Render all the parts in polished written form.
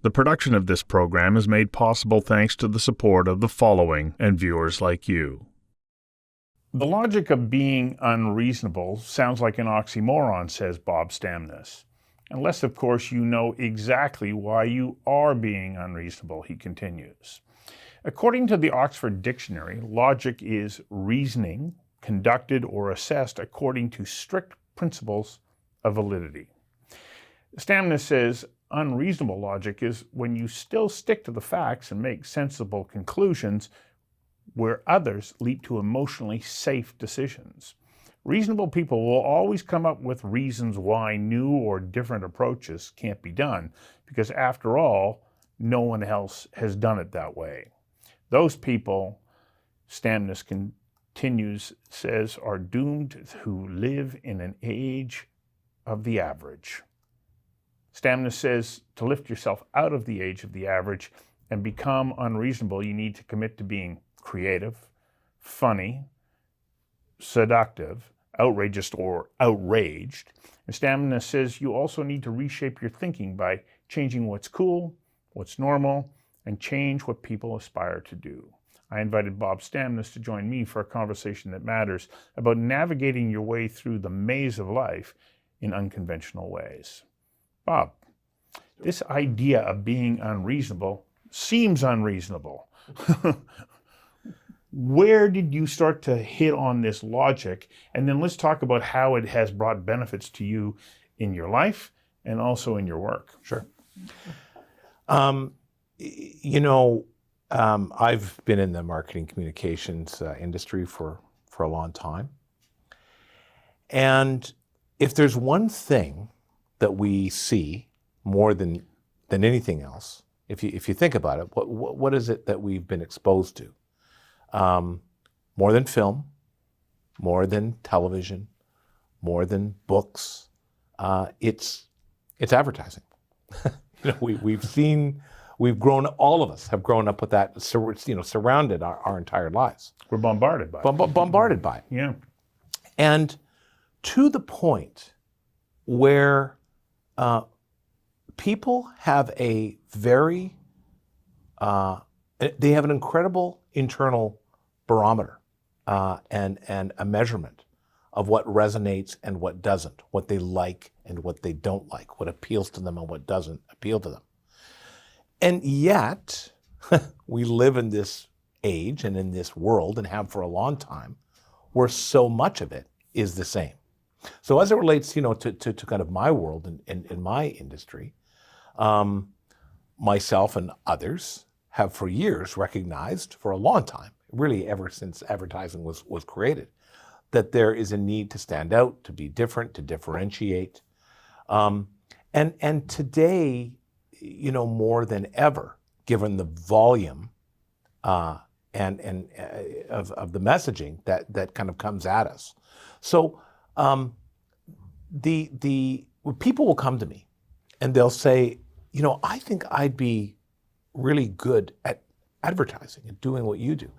The production of this program is made possible thanks to the support of the following and viewers like you. The logic of being unreasonable sounds like an oxymoron, says Bob Stamnes. Unless, of course, you know exactly why you are being unreasonable, he continues. According to the Oxford Dictionary, logic is reasoning conducted or assessed according to strict principles of validity. Stamnes says unreasonable logic is when you still stick to the facts and make sensible conclusions where others leap to emotionally safe decisions. Reasonable people will always come up with reasons why new or different approaches can't be done, because after all, no one else has done it that way. Those people, Stamnes continues, says, are doomed to live in an age of the average. Stamnes says to lift yourself out of the age of the average and become unreasonable, you need to commit to being creative, funny, seductive, outrageous or outraged. And Stamnes says you also need to reshape your thinking by changing what's cool, what's normal, and change what people aspire to do. I invited Bob Stamnes to join me for a conversation that matters about navigating your way through the maze of life in unconventional ways. Bob, this idea of being unreasonable seems unreasonable. Where did you start to hit on this logic? And then let's talk about how it has brought benefits to you in your life and also in your work. Sure. I've been in the marketing communications industry for a long time. And if there's one thing that we see more than anything else, if you think about it, what is it that we've been exposed to? More than film, more than television, more than books, it's advertising. We've grown, all of us have grown up with that, surrounded our entire lives. We're bombarded by it. Bombarded by it. Yeah. And to the point where people have a very, they have an incredible internal barometer and a measurement of what resonates and what doesn't, what they like and what they don't like, what appeals to them and what doesn't appeal to them. And yet, we live in this age and in this world, and have for a long time, where so much of it is the same. So as it relates, to kind of my world and in my industry, myself and others have for years recognized, for a long time, really ever since advertising was created, that there is a need to stand out, to be different, to differentiate. And today, more than ever, given the volume of the messaging that kind of comes at us. So people will come to me and they'll say, I think I'd be really good at advertising and doing what you do,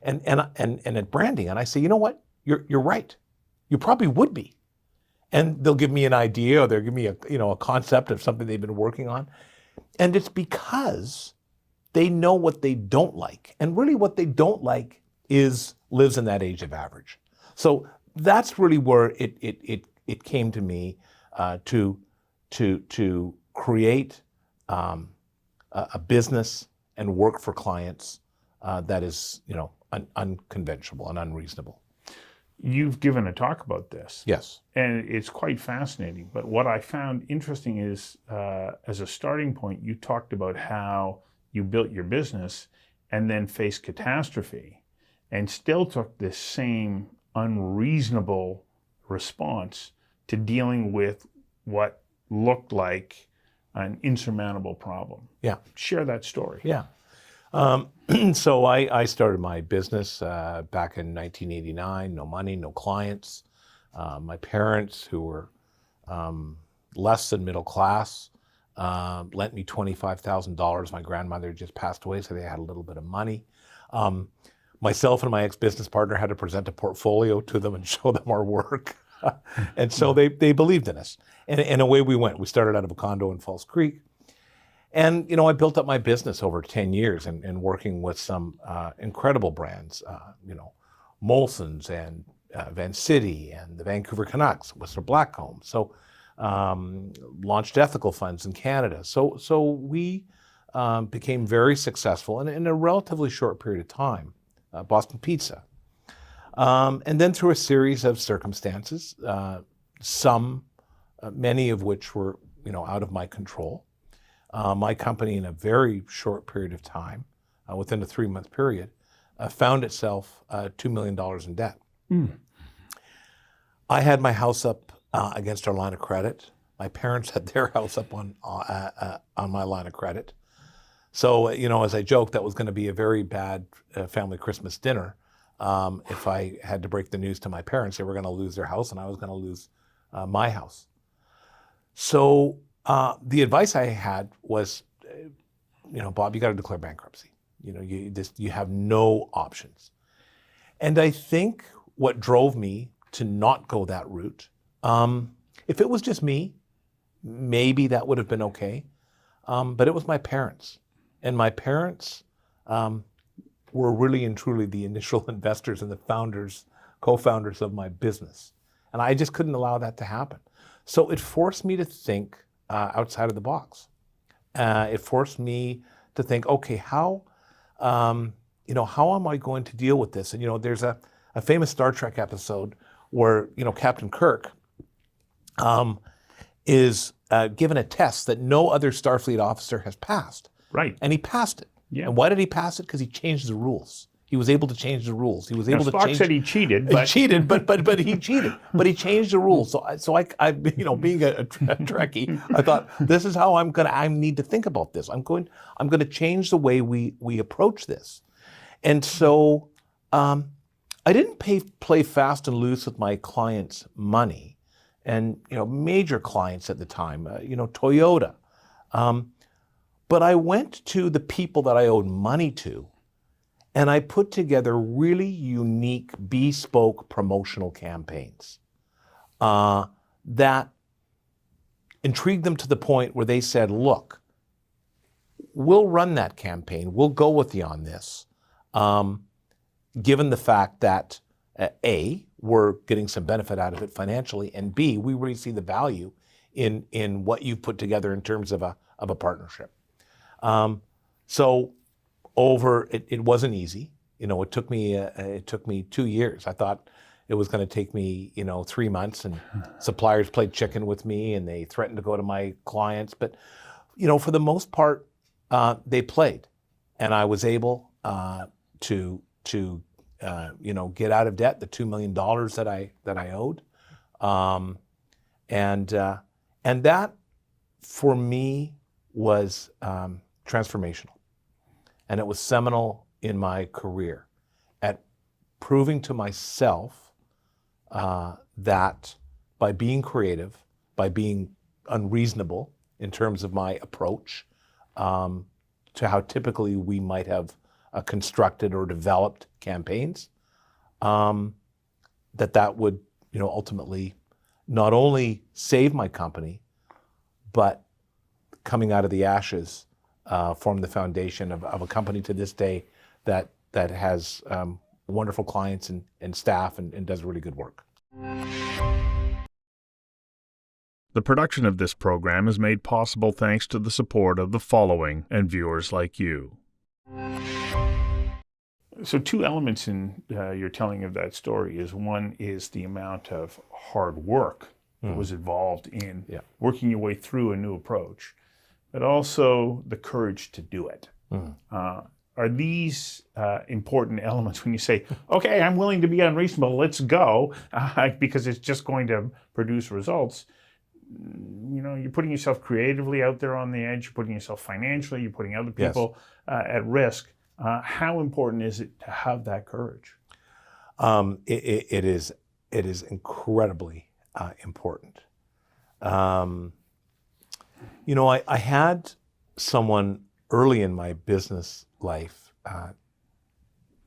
and at branding. And I say, you know what? You're right. You probably would be. And they'll give me an idea, or they'll give me a concept of something they've been working on. And it's because they know what they don't like. And really what they don't like lives in that age of average. So that's really where it came to me to create a business and work for clients that is unconventional and unreasonable. You've given a talk about this. Yes. And it's quite fascinating. But what I found interesting is, as a starting point, you talked about how you built your business and then faced catastrophe and still took this same unreasonable response to dealing with what looked like an insurmountable problem. Yeah. Share that story. Yeah. So I started my business back in 1989, no money, no clients. My parents, who were less than middle class, lent me $25,000. My grandmother just passed away, so they had a little bit of money. Myself and my ex-business partner had to present a portfolio to them and show them our work. And so they believed in us. And away we went. We started out of a condo in Falls Creek. And, I built up my business over 10 years and working with some incredible brands, Molson's and Van City and the Vancouver Canucks, Whistler Blackcomb. So launched ethical funds in Canada. So we became very successful in a relatively short period of time, Boston Pizza. And then through a series of circumstances, many of which were, out of my control, my company in a very short period of time, within a 3-month period, found itself $2 million in debt. I had my house up against our line of credit. My parents had their house up on my line of credit. So, as I joked, that was going to be a very bad family Christmas dinner. If I had to break the news to my parents, they were going to lose their house and I was going to lose my house. So the advice I had was, Bob, you got to declare bankruptcy. You have no options. And I think what drove me to not go that route, if it was just me, maybe that would have been okay. But it was my parents. And my parents were really and truly the initial investors and the founders, co-founders of my business. And I just couldn't allow that to happen. So it forced me to think outside of the box. It forced me to think, okay, how am I going to deal with this? And, there's a famous Star Trek episode where, Captain Kirk is given a test that no other Starfleet officer has passed. Right. And he passed it. Yeah. And why did he pass it? Because he changed the rules. He was able to change the rules. He was able to Spock change. said he cheated, but he cheated, but he cheated. But he changed the rules. So I being a Trekkie, I thought this is how I need to think about this. I'm going to change the way we approach this. And so I didn't play fast and loose with my clients' money, and major clients at the time, Toyota. But I went to the people that I owed money to, and I put together really unique, bespoke promotional campaigns that intrigued them to the point where they said, look, we'll run that campaign. We'll go with you on this, given the fact that, A, we're getting some benefit out of it financially, and B, we really see the value in what you've put together in terms of a partnership. So it wasn't easy. It took me 2 years. I thought it was going to take me, 3 months, and suppliers played chicken with me and they threatened to go to my clients. But, for the most part, they played, and I was able to get out of debt, the $2 million that I owed, and that for me was transformational. And it was seminal in my career at proving to myself that by being creative, by being unreasonable in terms of my approach to how typically we might have constructed or developed campaigns, that would, ultimately not only save my company, but coming out of the ashes, form the foundation of a company to this day that has wonderful clients and staff and does really good work. The production of this program is made possible thanks to the support of the following and viewers like you. So 2 elements in your telling of that story is, one is the amount of hard work that was involved in working your way through a new approach, but also the courage to do it. Are these important elements when you say, okay, I'm willing to be unreasonable, let's go, because it's just going to produce results? You're putting yourself creatively out there on the edge, you're putting yourself financially, you're putting other people at risk. How important is it to have that courage? It is incredibly important. I had someone early in my business life,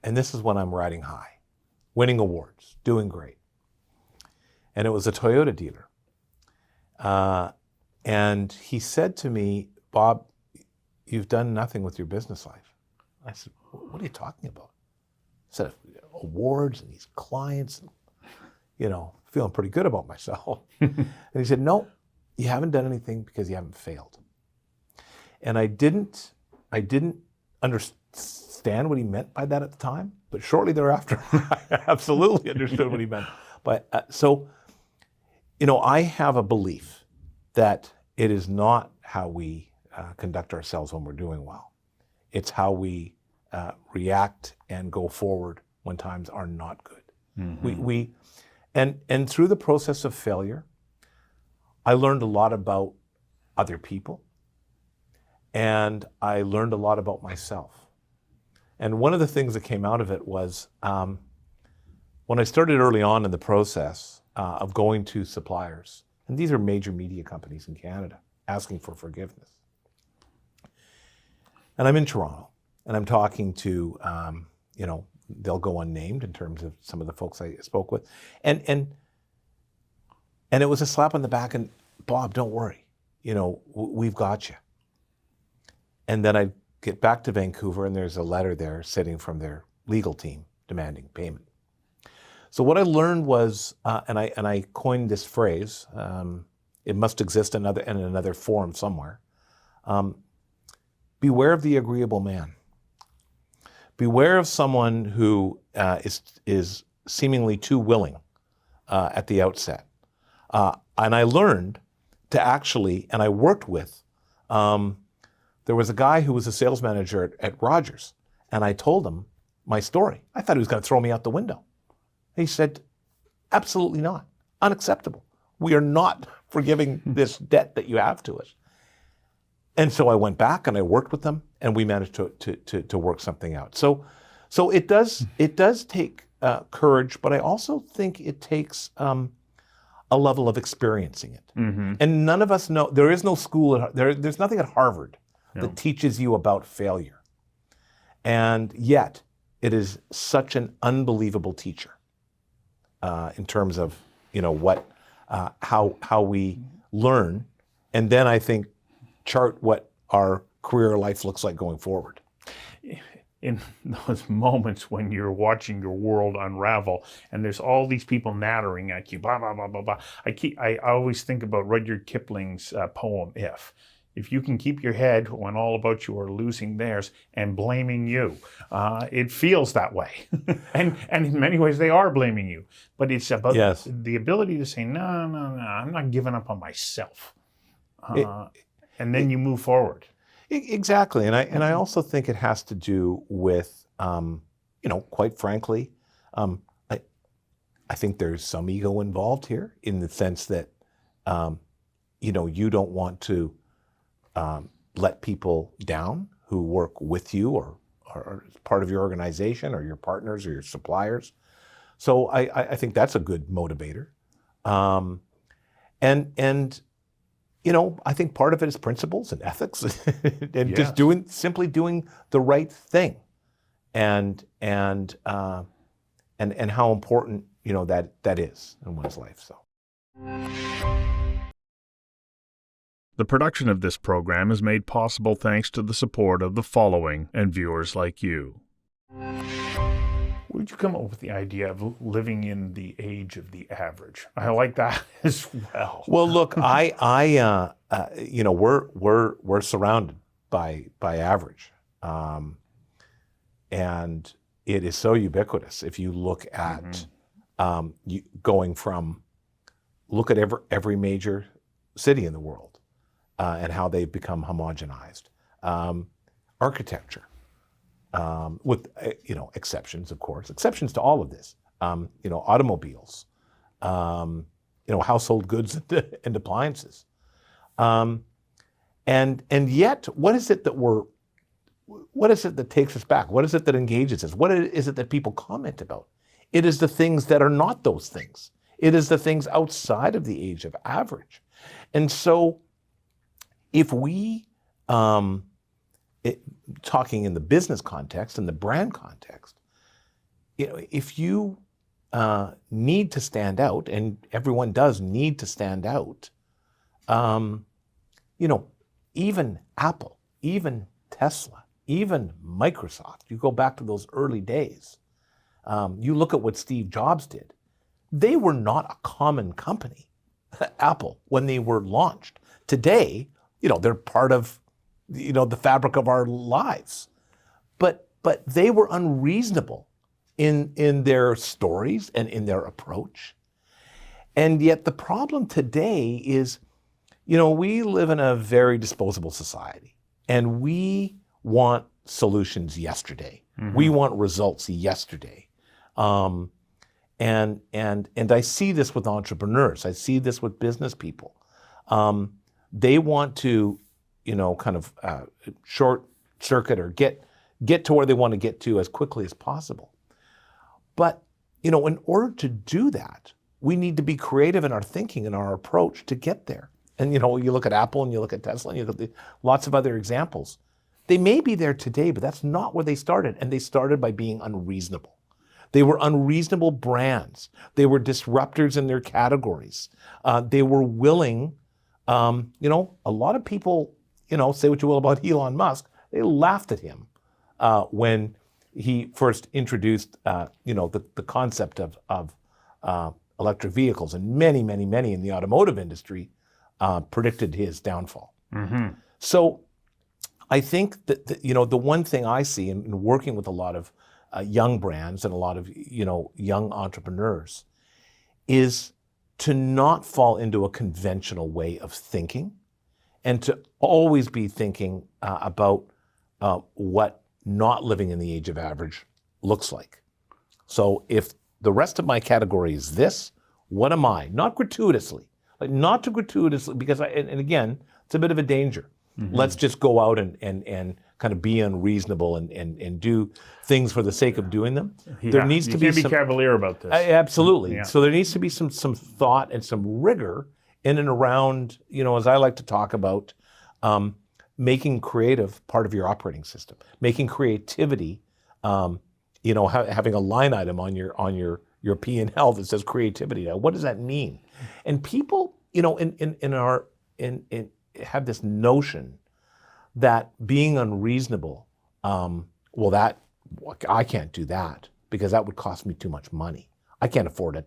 and this is when I'm riding high, winning awards, doing great. And it was a Toyota dealer. And he said to me, Bob, you've done nothing with your business life. I said, what are you talking about? I said, awards and these clients, and, feeling pretty good about myself. And he said, no, you haven't done anything because you haven't failed. And I didn't understand what he meant by that at the time, but shortly thereafter, I absolutely understood what he meant. But I have a belief that it is not how we conduct ourselves when we're doing well. It's how we react and go forward when times are not good. Mm-hmm. And through the process of failure, I learned a lot about other people, and I learned a lot about myself. And one of the things that came out of it was when I started early on in the process of going to suppliers, and these are major media companies in Canada, asking for forgiveness. And I'm in Toronto, and I'm talking to, they'll go unnamed in terms of some of the folks I spoke with. And it was a slap on the back, and Bob, don't worry, we've got you. And then I get back to Vancouver, and there's a letter there sitting from their legal team demanding payment. So what I learned was, and I coined this phrase, it must exist in another form somewhere, beware of the agreeable man. Beware of someone who is seemingly too willing at the outset. And I learned to actually, and I worked with, there was a guy who was a sales manager at Rogers, and I told him my story. I thought he was going to throw me out the window. He said, absolutely not. Unacceptable. We are not forgiving this debt that you have to us. And so I went back and I worked with them, and we managed to work something out. So it does take courage, but I also think it takes a level of experiencing it. Mm-hmm. And none of us know, there is no school, there's nothing at Harvard that teaches you about failure. And yet, it is such an unbelievable teacher in terms of, how we learn, and then I think chart what our career life looks like going forward. In those moments when you're watching your world unravel and there's all these people nattering at you, blah, blah, blah, blah, blah. I always think about Rudyard Kipling's poem, If you can keep your head when all about you are losing theirs and blaming you. It feels that way. and in many ways they are blaming you. But it's about the ability to say, no, I'm not giving up on myself. And then you move forward. Exactly. And I also think it has to do with, quite frankly, I think there's some ego involved here in the sense that, you don't want to let people down who work with you or are part of your organization or your partners or your suppliers. So I think that's a good motivator. And I think part of it is principles and ethics and just simply doing the right thing and how important, that is in one's life. So. The production of this program is made possible thanks to the support of the following and viewers like you. Where did you come up with the idea of living in the age of the average? I like that as well. Well, look, we're surrounded by average, and it is so ubiquitous. If you look at going from look at every major city in the world. And how they've become homogenized. Architecture, with exceptions, of course, exceptions to all of this. Automobiles, household goods and appliances, and yet, what is it that takes us back? What is it that engages us? What is it that people comment about? It is the things that are not those things. It is the things outside of the age of average, and so. If we, talking in the business context and the brand context, if you need to stand out, and everyone does need to stand out, even Apple, even Tesla, even Microsoft, you go back to those early days, you look at what Steve Jobs did. They were not a common company, Apple, when they were launched. Today, they're part of, the fabric of our lives. But they were unreasonable in their stories and in their approach. And yet the problem today is, we live in a very disposable society, and we want solutions yesterday. Mm-hmm. We want results yesterday. And I see this with entrepreneurs. I see this with business people. They want to, short circuit or get to where they want to get to as quickly as possible. But, in order to do that, we need to be creative in our thinking and our approach to get there. And, you look at Apple and you look at Tesla and you look at lots of other examples. They may be there today, but that's not where they started. And they started by being unreasonable. They were unreasonable brands. They were disruptors in their categories. They were willing, a lot of people, say what you will about Elon Musk, they laughed at him when he first introduced, the concept of electric vehicles, and many in the automotive industry predicted his downfall. Mm-hmm. So I think that, the one thing I see in working with a lot of young brands and a lot of, young entrepreneurs is to not fall into a conventional way of thinking and to always be thinking about what not living in the age of average looks like. So if the rest of my category is this, what am I? Not gratuitously, not to gratuitously, because and again, it's a bit of a danger. Mm-hmm. Let's just go out and kind of be unreasonable and do things for the sake of doing them. Yeah. There needs to be some cavalier about this. Absolutely. Yeah. So there needs to be some thought and some rigor in and around, as I like to talk about, making creative part of your operating system, making creativity, having a line item on your P&L that says creativity. Now, what does that mean? And people, have this notion that being unreasonable, I can't do that because that would cost me too much money. I can't afford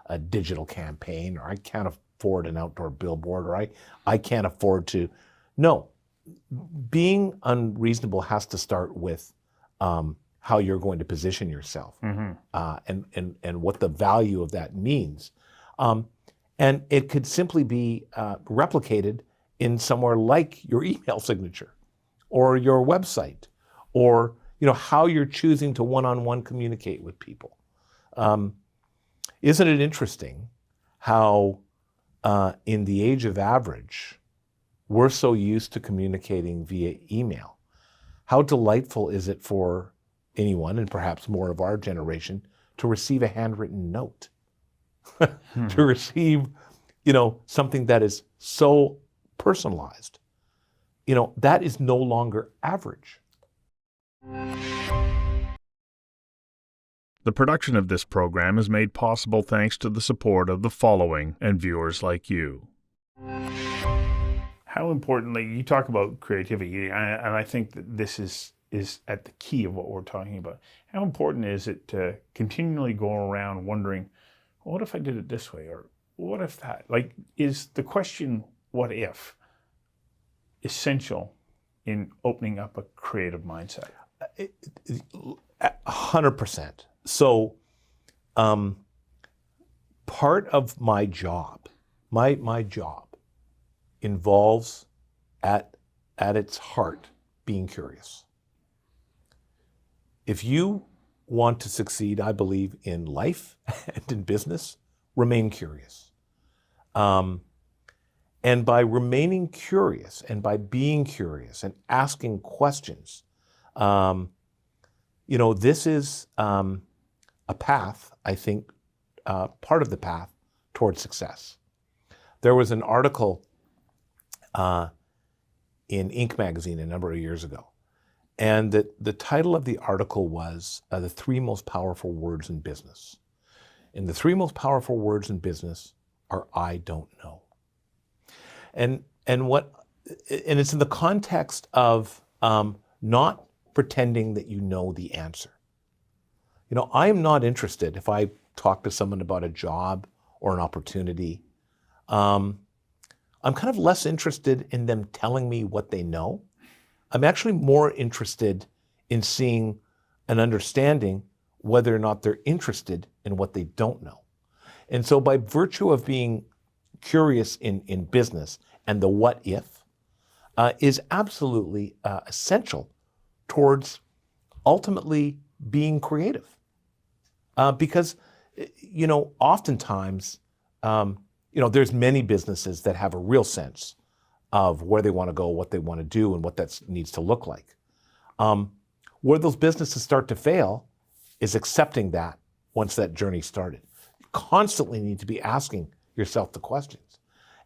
a digital campaign, or I can't afford an outdoor billboard, or I can't afford to. No, being unreasonable has to start with how you're going to position yourself, mm-hmm. And what the value of that means. And it could simply be replicated in somewhere like your email signature or your website, or how you're choosing to one-on-one communicate with people. Isn't it interesting how in the age of average, we're so used to communicating via email? How delightful is it for anyone, and perhaps more of our generation, to receive a handwritten note, to receive, something that is so personalized? That is no longer average. The production of this program is made possible thanks to the support of the following and viewers like you. How importantly, you talk about creativity, and I think that this is at the key of what we're talking about. How important is it to continually go around wondering, what if I did it this way? Or what if that? Is the question, what if, essential in opening up a creative mindset? 100%. So part of my job, my job involves at its heart being curious. If you want to succeed, I believe, in life and in business, remain curious. And by remaining curious and by being curious and asking questions, this is a path, I think, part of the path towards success. There was an article in Inc. magazine a number of years ago, and the title of the article was The 3 Most Powerful Words in Business. And the 3 most powerful words in business are I don't know. And it's in the context of not pretending that you know the answer. You know, I am not interested if I talk to someone about a job or an opportunity. I'm kind of less interested in them telling me what they know. I'm actually more interested in seeing and understanding whether or not they're interested in what they don't know. And so by virtue of being curious in business, and the what if is absolutely essential towards ultimately being creative. Because, you know, oftentimes, you know, there's many businesses that have a real sense of where they want to go, what they want to do, and what that needs to look like. Where those businesses start to fail is accepting that once that journey started. You constantly need to be asking yourself the questions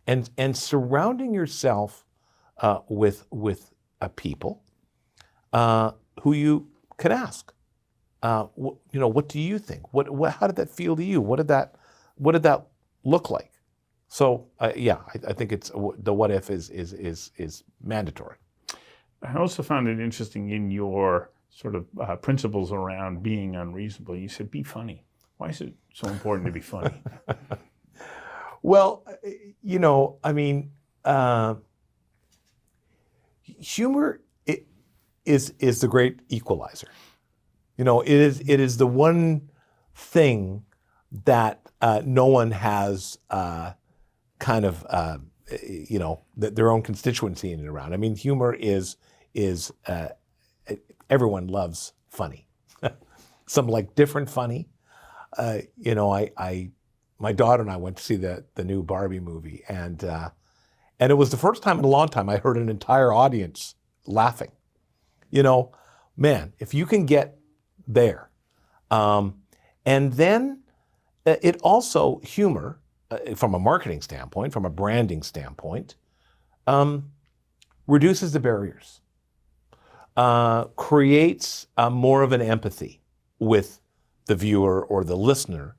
and surrounding yourself with people who you can ask. You know, what do you think? How did that feel to you? What did that look like? So yeah, I think it's the what if is mandatory. I also found it interesting in your sort of principles around being unreasonable. You said, be funny. Why is it so important to be funny? Well, you know, I mean, humor is the great equalizer. You know, it is the one thing that no one has kind of you know, their own constituency in and around. I mean, humor is everyone loves funny. Some like different funny. You know, my daughter and I went to see the new Barbie movie, and it was the first time in a long time I heard an entire audience laughing. You know, man, if you can get there, and then it also humor from a marketing standpoint, from a branding standpoint, reduces the barriers, creates more of an empathy with the viewer or the listener,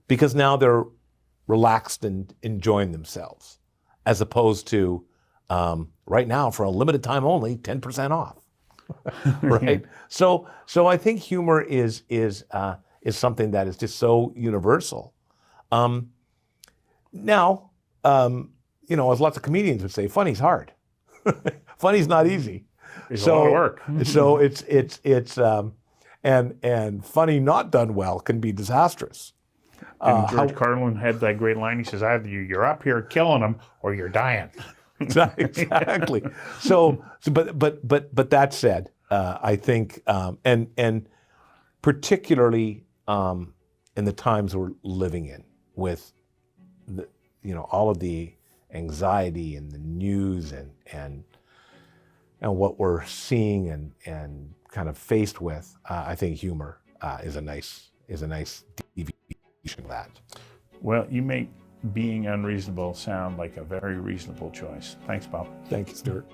because now they're relaxed and enjoying themselves, as opposed to right now, for a limited time only, 10% off. Right? So I think humor is something that is just so universal. Now, you know, as lots of comedians would say, funny's hard. Funny's not easy. It's a lot of work. So it's and funny not done well can be disastrous. And George Carlin had that great line. He says, either you're up here killing them or you're dying. Exactly. So, but that said, I think, and particularly in the times we're living in, with the, you know, all of the anxiety and the news and what we're seeing and kind of faced with, I think humor is a nice deviation of that. Well, you make being unreasonable sound like a very reasonable choice. Thanks, Bob. Thank you, Stuart.